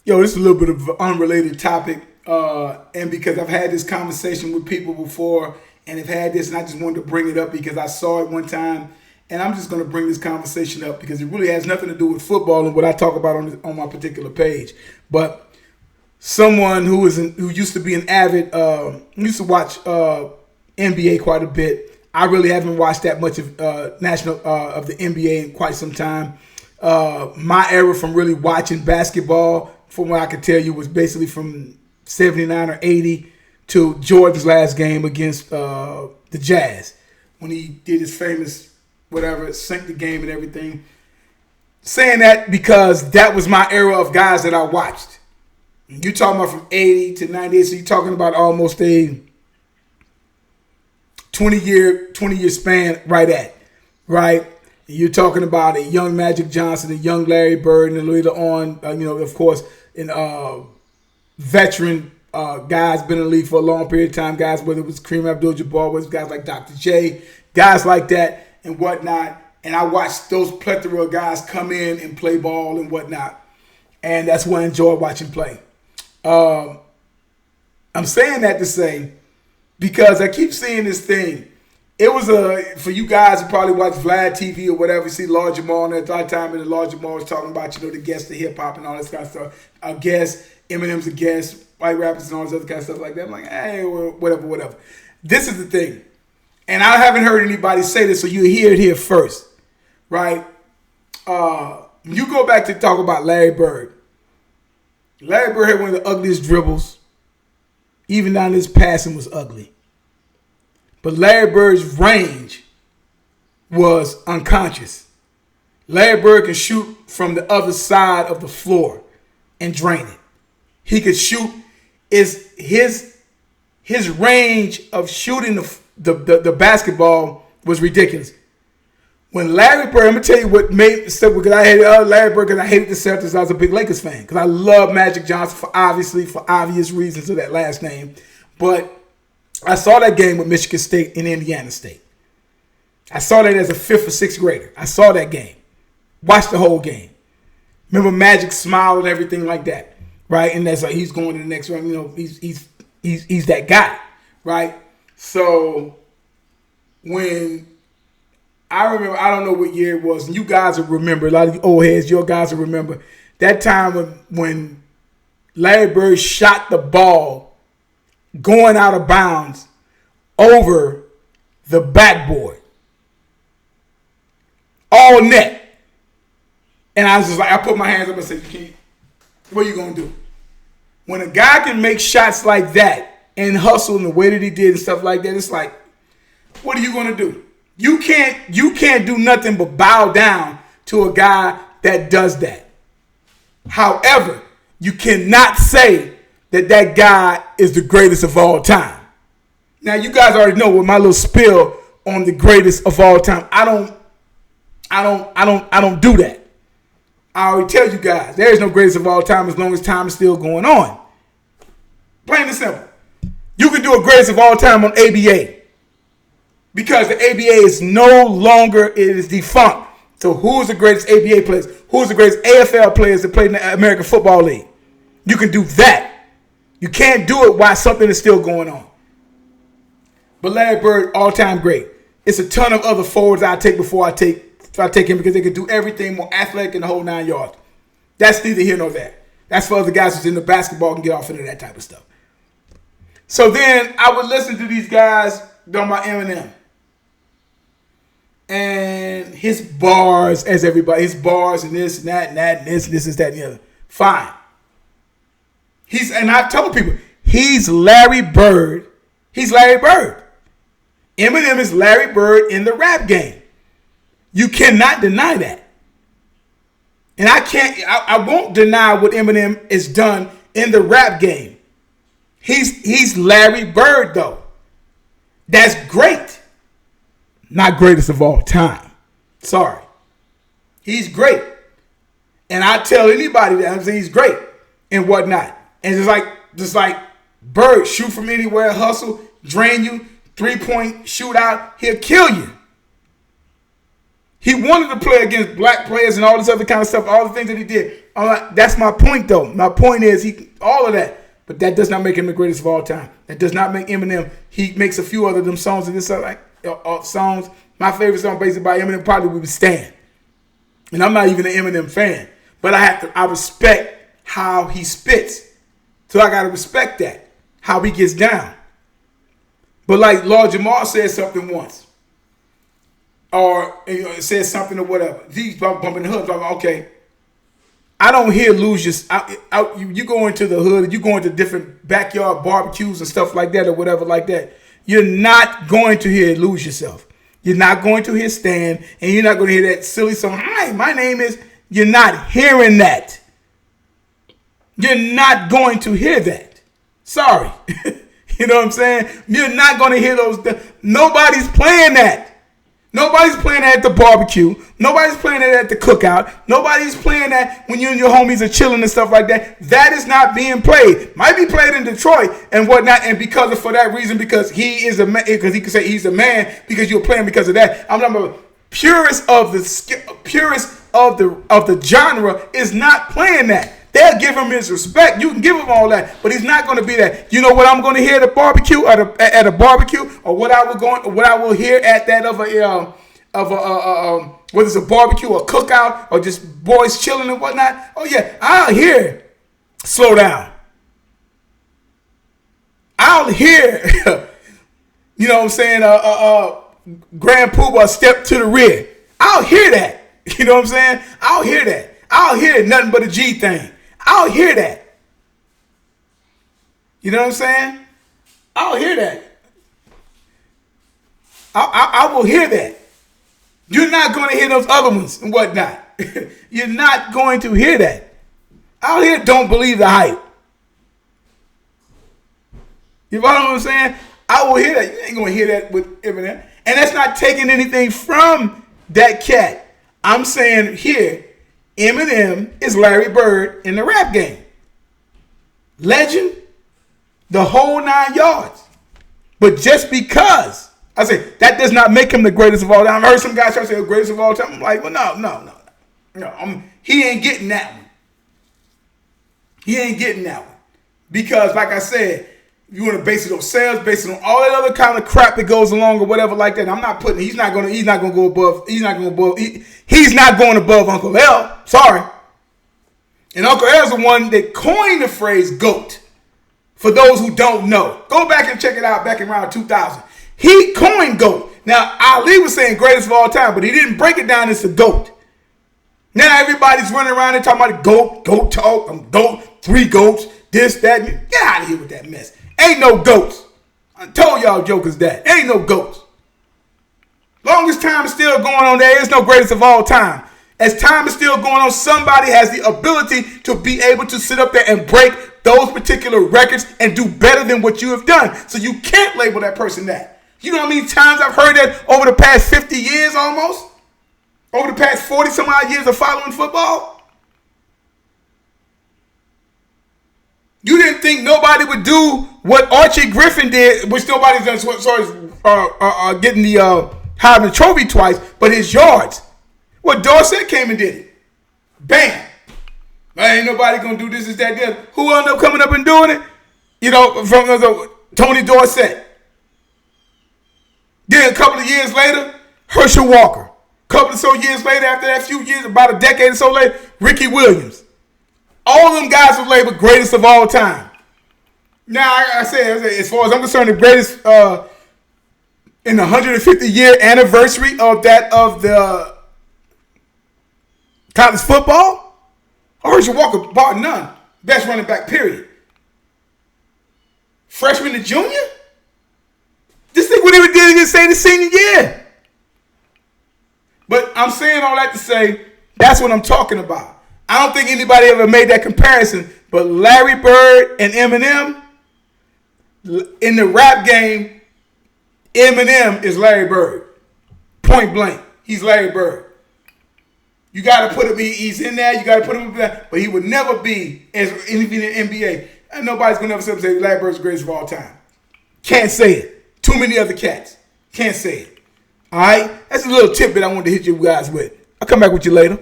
Yo, this is a little bit of an unrelated topic, and because I've had this conversation with people before, and have had this, and I just wanted to bring it up because I saw it one time, and I'm just going to bring this conversation up because it really has nothing to do with football and what I talk about on my particular page. But someone who used to be an avid, used to watch NBA quite a bit. I really haven't watched that much of of the NBA in quite some time. My era from really watching basketball, from what I could tell you, was basically from 79 or 80 to Jordan's last game against the Jazz when he did his famous whatever, sank the game and everything. Saying that because that was my era of guys that I watched. You're talking about from 80 to 98, so you're talking about almost a 20-year span right? You're talking about a young Magic Johnson, a young Larry Bird, and later on, of course, in veteran guys been in the league for a long period of time, guys, whether it was Kareem Abdul-Jabbar, whether it was guys like Dr. J, guys like that and whatnot. And I watched those plethora of guys come in and play ball and whatnot. And that's what I enjoy watching play. I'm saying that to say, because I keep seeing this thing. It was for you guys who probably watch Vlad TV or whatever, see Lord Jamal, and at that time, and Lord Jamal was talking about, the guests, the hip hop and all this kind of stuff. A guest, Eminem's a guest, white rappers and all this other kind of stuff like that. I'm like, hey, well, whatever. This is the thing. And I haven't heard anybody say this, so you hear it here first, right? You go back to talk about Larry Bird. Larry Bird had one of the ugliest dribbles. Even down his passing was ugly. But Larry Bird's range was unconscious. Larry Bird can shoot from the other side of the floor and drain it. He could shoot. Is his range of shooting the basketball was ridiculous. When Larry Bird, I'm gonna tell you what made stuff, because I hated Larry Bird because I hated the Celtics. I was a big Lakers fan because I love Magic Johnson for obvious reasons of that last name. But I saw that game with Michigan State and Indiana State. I saw that as a 5th or 6th grader. I saw that game. Watched the whole game. Remember Magic smile and everything like that, right? And that's like he's going to the next round. He's that guy, right? So when I remember, I don't know what year it was, and you guys will remember, a lot of you old heads, your guys will remember that time when Larry Bird shot the ball going out of bounds over the backboard. All net. And I was just like, I put my hands up and said, what are you going to do? When a guy can make shots like that and hustle in the way that he did and stuff like that, it's like, what are you going to do? You can't do nothing but bow down to a guy that does that. However, you cannot say that guy is the greatest of all time. Now, you guys already know what my little spill on the greatest of all time. I don't do that. I already tell you guys, there is no greatest of all time as long as time is still going on. Plain and simple. You can do a greatest of all time on ABA because the ABA is no longer, it is defunct. So who is the greatest ABA players? Who is the greatest AFL players that played in the American Football League? You can do that. You can't do it while something is still going on. But Larry Bird, all-time great. It's a ton of other forwards I take before I take him because they can do everything more athletic in the whole 9 yards. That's neither here nor there. That's for other guys who's into basketball and get off into that type of stuff. So then I would listen to these guys talking about Eminem. And his bars, his bars and this and that and that and this and that and the other. Fine. And I've told people, he's Larry Bird. He's Larry Bird. Eminem is Larry Bird in the rap game. You cannot deny that. And I won't deny what Eminem has done in the rap game. He's Larry Bird, though. That's great. Not greatest of all time. Sorry. He's great. And I tell anybody that I'm saying he's great and whatnot. And just like Bird, shoot from anywhere, hustle, drain you, 3-point shootout, he'll kill you. He wanted to play against black players and all this other kind of stuff, all the things that he did. That's my point, though. My point is all of that. But that does not make him the greatest of all time. That does not make Eminem. He makes a few other them songs and this songs. My favorite song basically by Eminem probably would be Stan. And I'm not even an Eminem fan. But I respect how he spits. So I gotta respect that. How he gets down. But like Lord Jamar said something once. Or said something or whatever. He's bumping the hood. Okay. I don't hear lose your. You go into the hood, you go into different backyard barbecues and stuff like that or whatever like that. You're not going to hear lose yourself. You're not going to hear Stan, and you're not going to hear that silly song. Hi, my name is. You're not hearing that. You're not going to hear that. Sorry. You know what I'm saying? You're not going to hear those. Nobody's playing that. Nobody's playing that at the barbecue. Nobody's playing that at the cookout. Nobody's playing that when you and your homies are chilling and stuff like that. That is not being played. Might be played in Detroit and whatnot, and for that reason, because he is a man, because he can say he's a man because you're playing because of that. I'm talking about purist of the genre is not playing that. They'll give him his respect. You can give him all that, but he's not going to be that. You know what I'm going to hear at a barbecue, at a barbecue, or what I will hear at that whether it's a barbecue or a cookout or just boys chilling and whatnot. Oh yeah, I'll hear slow down. I'll hear, you know what I'm saying, Grand Poobah step to the rear. I'll hear that. You know what I'm saying? I'll hear that. I'll hear nothing but a G thing. I'll hear that. You know what I'm saying? I'll hear that. I will hear that. You're not going to hear those other ones and whatnot. You're not going to hear that. I'll hear Don't Believe the Hype. You follow what I'm saying? I will hear that. You ain't going to hear that with Eminem. And that's not taking anything from that cat. I'm saying here, Eminem is Larry Bird in the rap game. Legend, the whole 9 yards. But just because, I say, that does not make him the greatest of all time. I heard some guys try to say the greatest of all time. I'm like, well, no. He ain't getting that one. He ain't getting that one. Because, like I said, you want to base it on sales, base it on all that other kind of crap that goes along or whatever like that. I'm not putting. He's not going to go above. He's not going above Uncle L. Sorry. And Uncle L is the one that coined the phrase GOAT. For those who don't know, go back and check it out. Back in around 2000, he coined GOAT. Now Ali was saying greatest of all time, but he didn't break it down as the GOAT. Now everybody's running around and talking about GOAT talk. I'm GOAT, 3 GOATs, this, that. Get out of here with that mess. Ain't no GOATs. I told y'all jokers that. Ain't no GOATs. Long as time is still going on, there is no greatest of all time. As time is still going on, somebody has the ability to be able to sit up there and break those particular records and do better than what you have done. So you can't label that person that. You know how many times I've heard that over the past 50 years almost? Over the past 40 some odd years of following football? You didn't think nobody would do what Archie Griffin did, which nobody's done as far as getting the Heisman Trophy twice, but his yards. What Dorsett came and did it. Bam. Ain't nobody going to do this, that, that. Who ended up coming up and doing it? You know, from Tony Dorsett. Then a couple of years later, Herschel Walker. A couple of so years later, after that few years, about a decade or so later, Ricky Williams. All of them guys were labeled greatest of all time. Now, I said, as far as I'm concerned, the greatest in the 150-year anniversary of the college football, Herschel Walker, bar none. Best running back, period. Freshman to junior? Just think what he did against, say, the senior year. But I'm saying all that to say, that's what I'm talking about. I don't think anybody ever made that comparison, but Larry Bird and Eminem, in the rap game, Eminem is Larry Bird. Point blank. He's Larry Bird. You got to put him, he's in there, you got to put him in there, but he would never be, as even in the NBA, and nobody's going to ever say Larry Bird's the greatest of all time. Can't say it. Too many other cats. Can't say it. All right? That's a little tidbit I wanted to hit you guys with. I'll come back with you later.